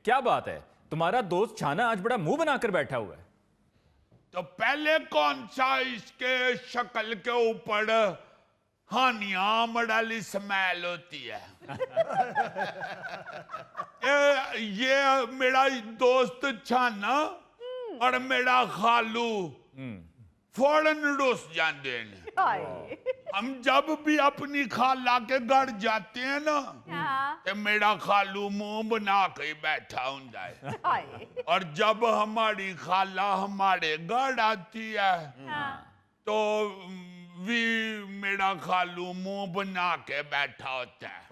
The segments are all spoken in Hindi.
क्या बात है, तुम्हारा दोस्त छाना आज बड़ा मुंह बनाकर बैठा हुआ है। तो पहले कौन सा इसके शक्ल के ऊपर हानिया मडाली स्मेल होती है। ये मेरा दोस्त छाना और मेरा खालू फौरन रुस जाते हैं। हम जब भी अपनी खाला के घर जाते हैं ना, तो मेरा खालू मुंह बना के बैठा होता है। और जब हमारी खाला हमारे घर आती है तो भी मेरा खालू मुंह बना के बैठा होता है।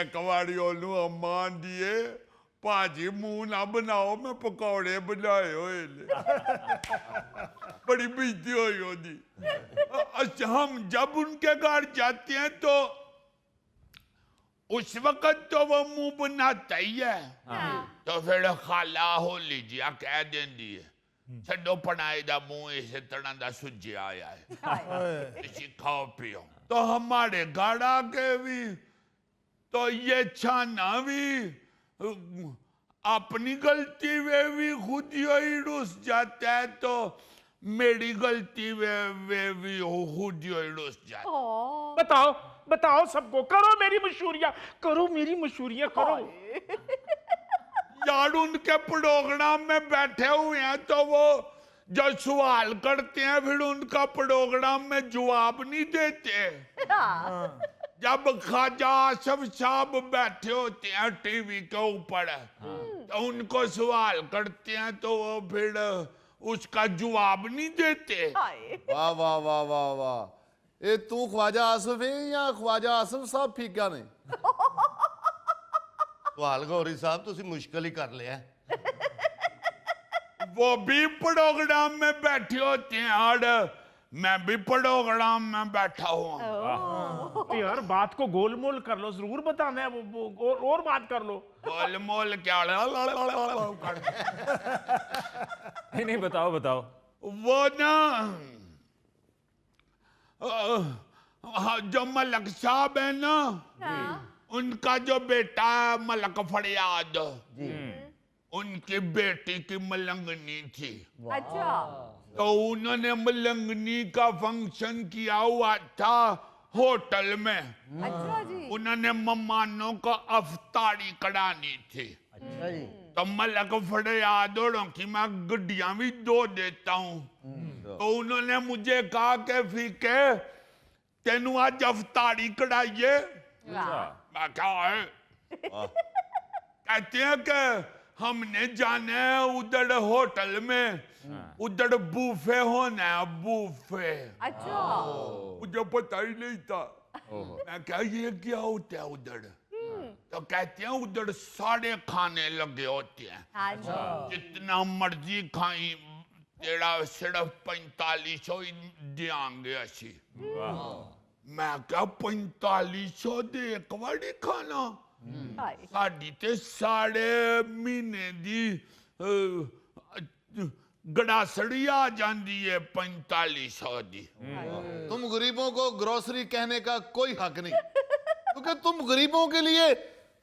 एक बारी ओनू अम्मा दिए भाजी मुंह ना बनाओ, मैं पकौड़े बनाए हुए बड़ी बेइज्जती हुई होती। अच्छा, हम जब उनके घर जाते हैं तो उस वक्त तो वो मुंह बनाता ही है। तो फिर खाला हो लीजिए कह देंदी है, छो पढ़ाई दा मुंह इस तरह का सुझिया आया है, इसी खाओ पियो। तो हमारे घर आके भी तो ये छाना भी अपनी गलती वे भी खुद ही रुस जाता है, तो मेरी गलती वे भी खुद ही रुस जाता है। बताओ बताओ सबको, करो मेरी मशहूरियां, करो मेरी मशहूरियां करो। यार उनके प्रोग्राम में बैठे हुए हैं तो वो जो सवाल करते हैं फिर उनका प्रोग्राम में जवाब नहीं देते। जब ख्वाजा आसिफ साहब बैठे होते हैं टीवी के ऊपर तो उनको सवाल करते हैं तो वो फिर उसका जवाब नहीं देते। वाह वाह वाह वाह वाह, ये तू ख्वाजा आसिफ है या ख्वाजा आसिफ साहब फीका ने? सवाल गौरी साहब तुसी मुश्किल ही कर लिया। वो भी प्रोग्राम में बैठे होते हैं और मैं भी प्रोग्राम में बैठा हुआ। यार बात को गोलमोल कर लो, जरूर बताना है वो और बात कर लो। गोलमोल क्या नहीं बताओ बताओ। वो ना जो मलक साहब है ना, उनका जो बेटा है मलक फरियाद, उनकी बेटी की मलंगनी थी। अच्छा। तो उन्होंने मलंगनी का फंक्शन किया हुआ था होटल में। अच्छा जी। उन्होंने मेहमानों को अफ्तारी करानी थी। अच्छा जी। तो मलक फरियाद और की मैं गड्डियां भी दो देता हूँ। तो उन्होंने मुझे कहा कि फीके तेनू आज अफ्तारी कराइए। मैं कहा है कहते हैं कि हमने जाना है उधर होटल में, उधर बूफे होना है, बूफे। अच्छा। मुझे पता ही नहीं था। मैं क्या ये क्या होता है उधर? तो कहते हैं उधर सारे खाने लगे होते हैं। हाँ जी। जितना मर्जी खाई, तेरा सिर्फ 4500 ही देंगे असी। मैं क्या 4500 दे एक बारी खाना? साड़ी ते साढ़े महीने दी गड़ासड़ी आ जाती है 4500 दी। तुम गरीबों को ग्रोसरी कहने का कोई हक नहीं, क्योंकि तुम गरीबों के लिए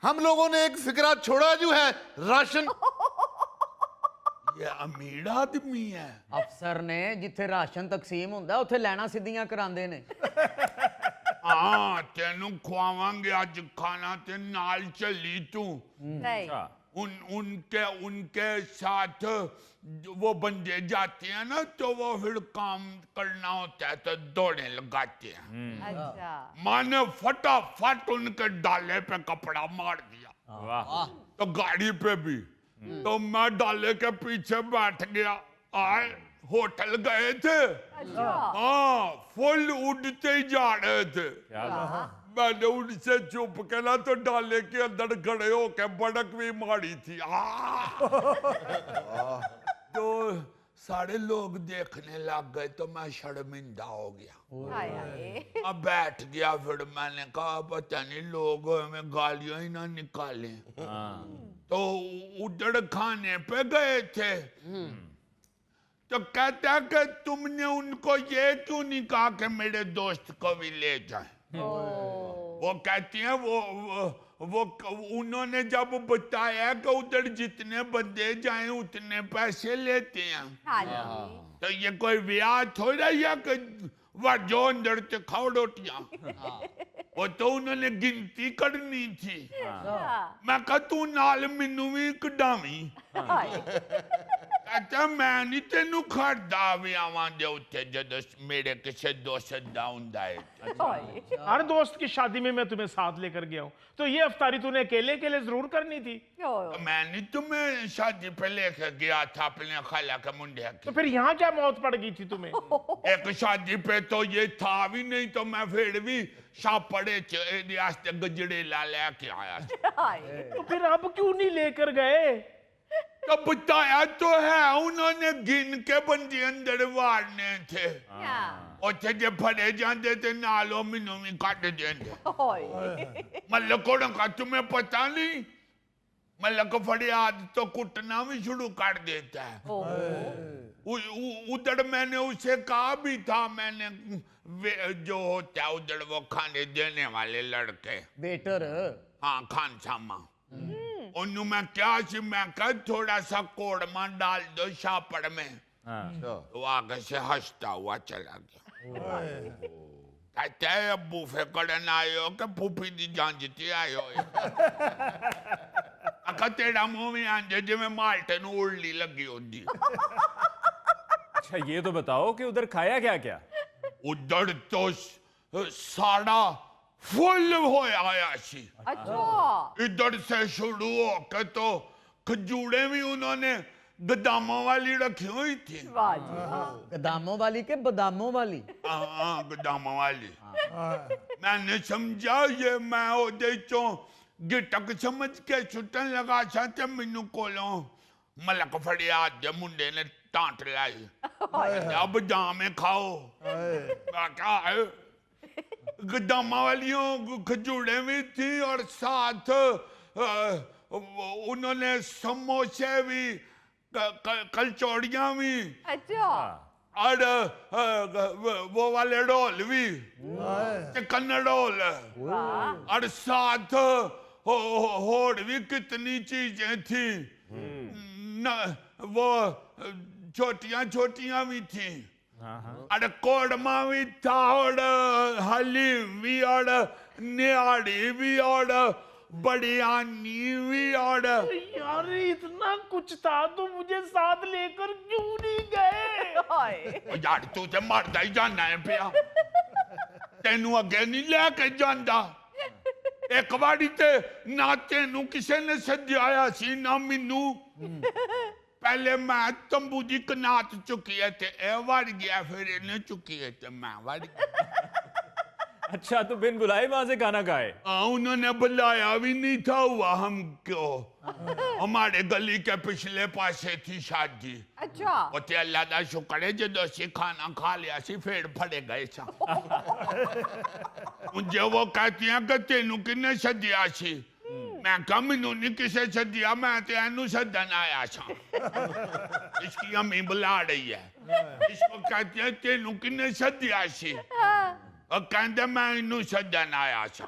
हम लोगों ने एक फिक्रा छोड़ा जो है राशन। ये अमीर आदमी है। अफसर ने जिथे राशन तकसीम हुंदा उथे लैना सीधियां करांदे ने। हाँ, तेनू खुआवांगे आज खाना, ते नाल चली तू। नहीं। उनके साथ वो बंदे जाते हैं ना तो वो फिर काम करना होता है तो दौड़े लगाते हैं। अच्छा। मैंने फटाफट उनके डाले पे कपड़ा मार दिया। वाह। तो गाड़ी पे भी तो मैं डाले के पीछे बैठ गया। आए होटल गए थे। अच्छा। हाँ, फुल उड़ते ही जा रहे थे। मैंने उनसे चुप के ना तो डाले के अंदर खड़े होके बड़क भी मारी थी। तो सारे लोग देखने लग गए तो मैं शर्मिंदा हो गया। हाय हाय। अब बैठ गया। फिर मैंने कहा पता नहीं लोग हमें गालियां ही ना निकालें। तो उधर खाने पे गए थे तो कहता है कि तुमने उनको ये क्यों नहीं कहा कि मेरे दोस्त को भी ले जाए? वो कहती है वो उन्होंने जब बताया कि उधर जितने बंदे जाएं उतने पैसे लेते हैं, हाँ जी। तो ये कोई ब्याह थोड़ा या कि जो अंदर ते खाओ रोटियां। वो तो उन्होंने गिनती करनी थी। अच्छा। मैं कहा तू नाल मैनू भी कढावी। हाय। कहता मैं नहीं तेनू खड़दा विआवां दे उत्ते जदों मेरे किसी दोस्त दा हुंदा है। हाय। हर दोस्त की शादी में मैं तुम्हें साथ लेकर गया हूँ, तो ये अफ्तारी तूने अकेले अकेले जरूर करनी थी। ओ, मैं नहीं तुम्हें शादी पे लेकर गया था अपने खाला के मुंडे तो की। फिर यहाँ क्या मौत पड़ गई थी तुम्हें? एक शादी पे तो ये था भी नहीं, तो मैं फिर भी छापड़े च गजड़े ला लेके आया। हाय। तो फिर अब क्यों नहीं लेकर गए? तो बताया तो है, उन्होंने गिन के बंदे अंदर वारने थे। या। उत्थे जे फड़े जाते थे नालो मैनू भी कट देंदे। हाय। मल्लक का तुम्हें पता नहीं, मल्लक फरियाद तो कुटना भी शुरू कर देता है। उधर मैंने उसे कहा भी था, मैंने जो होता है उधर वो खाने देने वाले लड़के, वेटर। हाँ खान सामा, उन्होंने मैं क्या सी मैं कहा थोड़ा सा कोड़मा डाल दो छापड़ में। वो आगे से हंसता हुआ चला गया। कहते है अबू फेकड़न आए हो कि फूफी दी जांजती आए हो। आखा तेरा मुंह में आंजे जिवें माल्टे नूं उल्ली लगी होंदी। अच्छा ये तो बताओ कि उधर खाया क्या क्या? उधर तो साड़ा फुल होया आया सी। अच्छा। इधर से शुरू होकर तो खजूरे भी उन्होंने गदामों वाली रखी हुई थी। वाह जी। गदामों वाली के बदामों वाली? हाँ गदामों वाली। मैंने समझा ये मैं ओदे चो गिटक समझ के छुट्टन लगा चाहते मैनू कोलों मलक फरियाद दे मुंडे ने टांट लाई। अब जामे खाओ। क्या है? गदामा वालियों खजूरे भी थी और साथ उन्होंने समोसे भी, कलचौड़ियां भी, अच्छा। और वो वाले रोल भी, चिकन रोल, वाह। और साथ होड़ भी कितनी चीजें थी न, वो छोटियां छोटियां भी थी, और कोड़मा भी था, और हलीम भी, और निहाड़ी भी, और बड़ियानी भी, और यार इतना कुछ था तो मुझे साथ लेकर क्यों नहीं गए? हाय। यार तू ते मरदा ही जाना है पिया, तेनू अगे नहीं लेके जांदा। एक बारी ते ना तेनू किसे ने सजाया सी ना मैनू। पहले मैं तंबू दी कनात चुकी है ते ए वड़ गया, फिर इन्हें चुकी है ते मैं वड़ गया। अच्छा तो बिन बुलाए वहां से खाना खाए? उन्होंने बुलाया भी नहीं था, हुआ हम क्यों? हमारे गली के पिछले पासे थी शादी। अच्छा। उते अल्लाह दा शुक्र है जदों असीं खाना खा लिया सी फिर फड़े गए सा। मुझे वो कहती हैं कि तेनू किन्ने सद्दिया सी? मैं कहा मैनू नहीं किसे सद्दिया, मैं ते एनू सद्दन आया सा। इसकी अम्मी बुला रही है, इसको कहती है तेनू किन्ने सद्दिया सी? और कहते मैं इनू सद्दन आया सा।